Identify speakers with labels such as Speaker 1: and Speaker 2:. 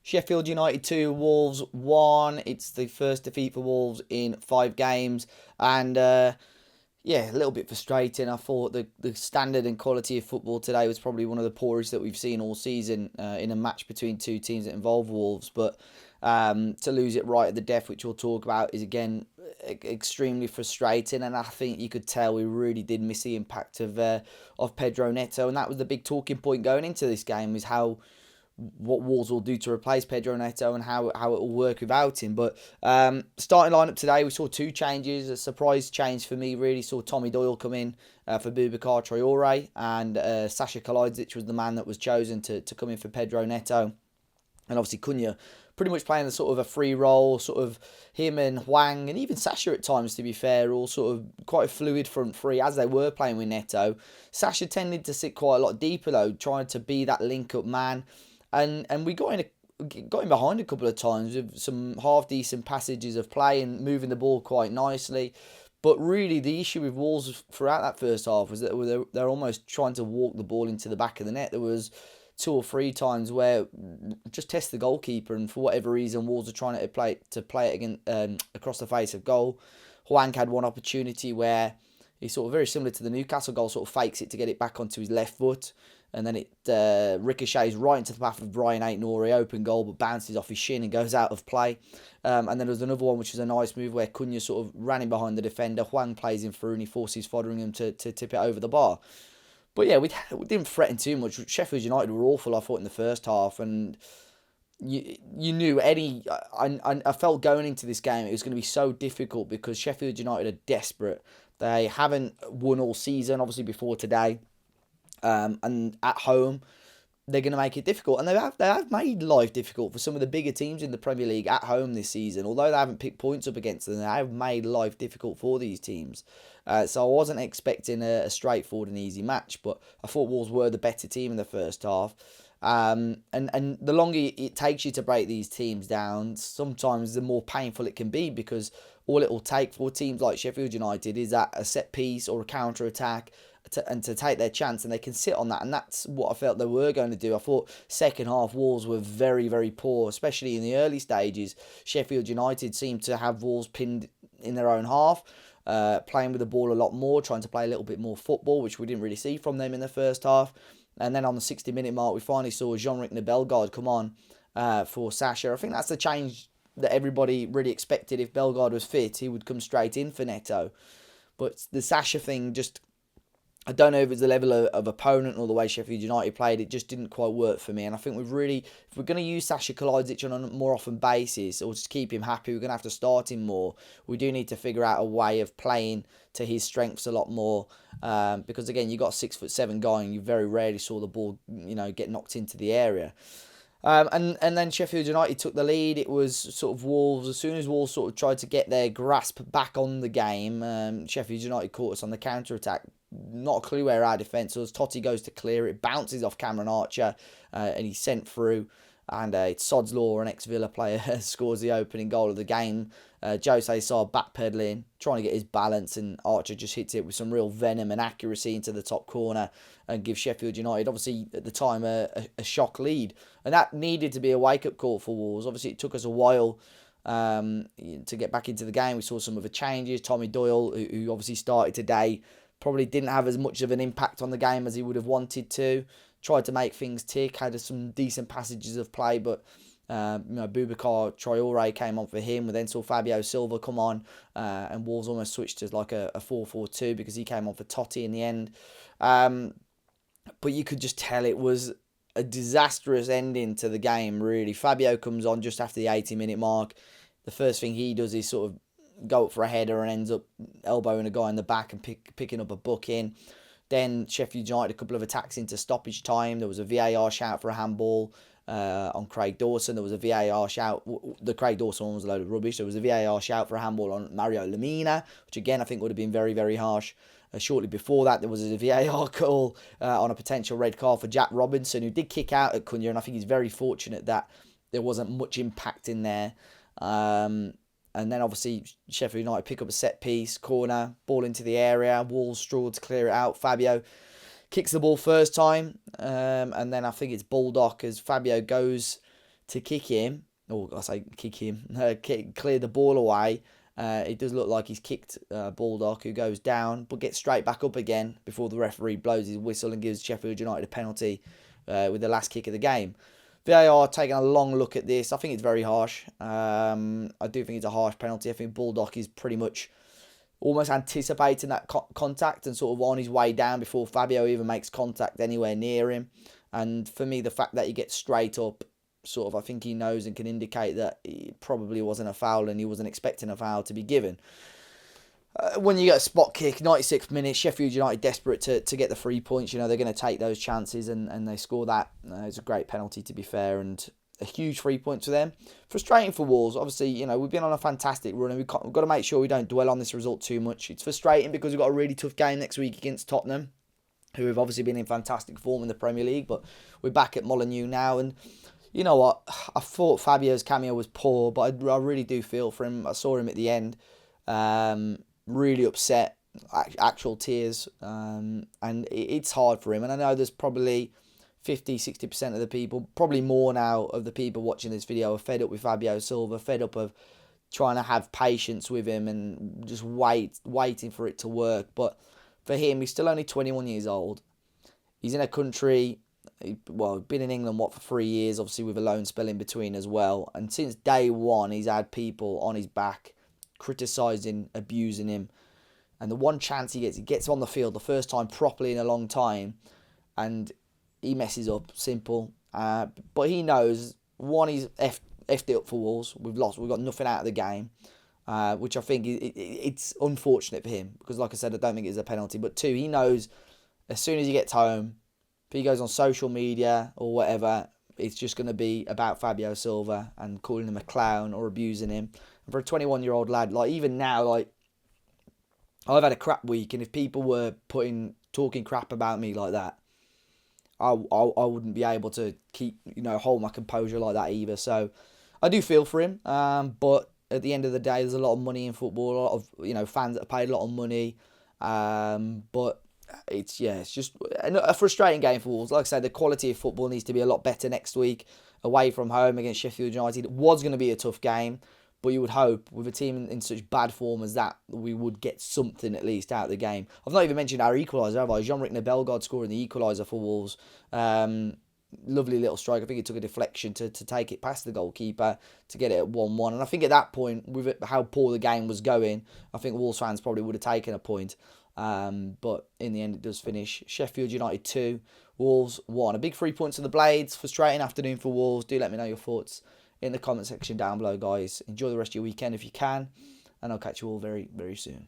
Speaker 1: Sheffield United 2, Wolves 1. It's the first defeat for Wolves in 5 games. And yeah, a little bit frustrating. I thought the standard and quality of football today was probably one of the poorest that we've seen all season in a match between two teams that involve Wolves. But to lose it right at the death, which we'll talk about, is again extremely frustrating. And I think you could tell we really did miss the impact of Pedro Neto, and that was the big talking point going into this game, is how what Wolves will do to replace Pedro Neto and how it will work without him. But starting lineup today, we saw 2 changes. A surprise change for me really saw Tommy Doyle come in for Boubacar Traore, and Sasha Kalajdzic was the man that was chosen to come in for Pedro Neto. And obviously Cunha pretty much playing a sort of a free role, sort of him and Hwang and even Sasha at times, to be fair, all sort of quite a fluid front three as they were playing with Neto. Sasha tended to sit quite a lot deeper though, trying to be that link-up man. And we got in behind a couple of times with some half decent passages of play and moving the ball quite nicely. But really, the issue with Wolves throughout that first half was that they're almost trying to walk the ball into the back of the net. There was 2 or 3 times where just test the goalkeeper, and for whatever reason, Wolves are trying to play it again across the face of goal. Hwang had one opportunity where he sort of very similar to the Newcastle goal, sort of fakes it to get it back onto his left foot, and then it ricochets right into the path of Brian Aït-Nouri, open goal, but bounces off his shin and goes out of play. And then there was another one, which was a nice move where Cunha sort of ran in behind the defender. Hwang plays him through and he forces Fotheringham to tip it over the bar. But yeah, we didn't threaten too much. Sheffield United were awful, I thought, in the first half, and you knew I felt going into this game it was going to be so difficult because Sheffield United are desperate. They haven't won all season, obviously, before today. And at home, they're going to make it difficult. And they have made life difficult for some of the bigger teams in the Premier League at home this season. Although they haven't picked points up against them, they have made life difficult for these teams. So I wasn't expecting a straightforward and easy match, but I thought Wolves were the better team in the first half. And the longer it takes you to break these teams down, sometimes the more painful it can be, because all it will take for teams like Sheffield United is that a set piece or a counter attack and to take their chance, and they can sit on that, and that's what I felt they were going to do. I thought second half Wolves were very, very poor, especially in the early stages. Sheffield United seemed to have Wolves pinned in their own half, playing with the ball a lot more, trying to play a little bit more football, which we didn't really see from them in the first half. And then on the 60-minute mark, we finally saw Jean-Ric Bellegarde come on for Sasha. I think that's the change that everybody really expected. If Bellegarde was fit, he would come straight in for Neto. But the Sasha thing just, I don't know if it's the level of opponent or the way Sheffield United played, it just didn't quite work for me. And I think if we're going to use Sasha Kalajdzic on a more often basis, or just keep him happy, we're going to have to start him more. We do need to figure out a way of playing to his strengths a lot more. Because again, you got a 6'7" guy and you very rarely saw the ball, get knocked into the area. And then Sheffield United took the lead. It was sort of Wolves. As soon as Wolves sort of tried to get their grasp back on the game, Sheffield United caught us on the counter-attack. Not a clue where our defence was. Totti goes to clear it, bounces off Cameron Archer, and he's sent through. And it's Sod's Law, an ex-Villa player, scores the opening goal of the game. Jose Sarr backpedaling, trying to get his balance, and Archer just hits it with some real venom and accuracy into the top corner and gives Sheffield United, obviously at the time, a shock lead. And that needed to be a wake-up call for Wolves. Obviously it took us a while to get back into the game. We saw some of the changes. Tommy Doyle, who obviously started today, probably didn't have as much of an impact on the game as he would have wanted to. Tried to make things tick, had some decent passages of play, but Boubacar Traore came on for him. We then saw Fabio Silva come on, and Wolves almost switched to like a 4-4-2 because he came on for Totti in the end. But you could just tell it was a disastrous ending to the game, really. Fabio comes on just after the 80-minute mark. The first thing he does is sort of go up for a header and ends up elbowing a guy in the back and picking up a booking. Then Sheffield United, a couple of attacks into stoppage time. There was a VAR shout for a handball on Craig Dawson. There was a VAR shout. The Craig Dawson one was a load of rubbish. There was a VAR shout for a handball on Mario Lemina, which again I think would have been very, very harsh. Shortly before that, there was a VAR call on a potential red card for Jack Robinson, who did kick out at Cunha, and I think he's very fortunate that there wasn't much impact in there. And then obviously Sheffield United pick up a set piece, corner, ball into the area. Wolves struggle to clear it out. Fabio kicks the ball first time, and then I think it's Baldock as Fabio goes to kick him, or I say kick him, clear the ball away. It does look like he's kicked Baldock, who goes down, but gets straight back up again before the referee blows his whistle and gives Sheffield United a penalty with the last kick of the game. VAR taking a long look at this. I think it's very harsh. I do think it's a harsh penalty. I think Baldock is pretty much almost anticipating that contact and sort of on his way down before Fabio even makes contact anywhere near him. And for me, the fact that he gets straight up, sort of, I think he knows and can indicate that it probably wasn't a foul and he wasn't expecting a foul to be given. When you get a spot kick, 96th minute, Sheffield United desperate to get the 3 points. You know, they're going to take those chances and they score that. It's a great penalty, to be fair, and a huge 3 points for them. Frustrating for Wolves. Obviously, you know, we've been on a fantastic run and we've got to make sure we don't dwell on this result too much. It's frustrating because we've got a really tough game next week against Tottenham, who have obviously been in fantastic form in the Premier League, but we're back at Molineux now. And you know what? I thought Fabio's cameo was poor, but I really do feel for him. I saw him at the end. Really upset, actual tears, and it's hard for him. And I know there's probably 50-60% of the people, probably more now, of the people watching this video are fed up with Fabio Silva, fed up of trying to have patience with him and just waiting for it to work. But for him, he's still only 21 years old. He's in a country, been in England, for 3 years, obviously with a loan spell in between as well. And since day one, he's had people on his back criticising, abusing him. And the one chance he gets on the field the first time properly in a long time, and he messes up. Simple. But he knows, one, he's effed it up for Wolves. We've lost. We've got nothing out of the game, which I think it's unfortunate for him because, like I said, I don't think it's a penalty. But two, he knows as soon as he gets home, if he goes on social media or whatever, it's just going to be about Fabio Silva and calling him a clown or abusing him. And for a 21-year-old lad, like even now, like I've had a crap week, and if people were talking crap about me like that, I wouldn't be able to hold my composure like that either. So I do feel for him, but at the end of the day, there's a lot of money in football, a lot of fans that have paid a lot of money, but it's just a frustrating game for Wolves. Like I said, the quality of football needs to be a lot better next week away from home against Sheffield United. It was going to be a tough game, but you would hope with a team in such bad form as that, we would get something at least out of the game. I've not even mentioned our equaliser, have I? Jean-Rick Bellegarde scoring the equaliser for Wolves. Lovely little strike. I think it took a deflection to take it past the goalkeeper to get it at 1-1. And I think at that point, with how poor the game was going, I think Wolves fans probably would have taken a point. But in the end, it does finish Sheffield United 2, Wolves 1. A big 3 points on the Blades. Frustrating afternoon for Wolves. Do let me know your thoughts in the comment section down below, guys. Enjoy the rest of your weekend if you can, and I'll catch you all very, very soon.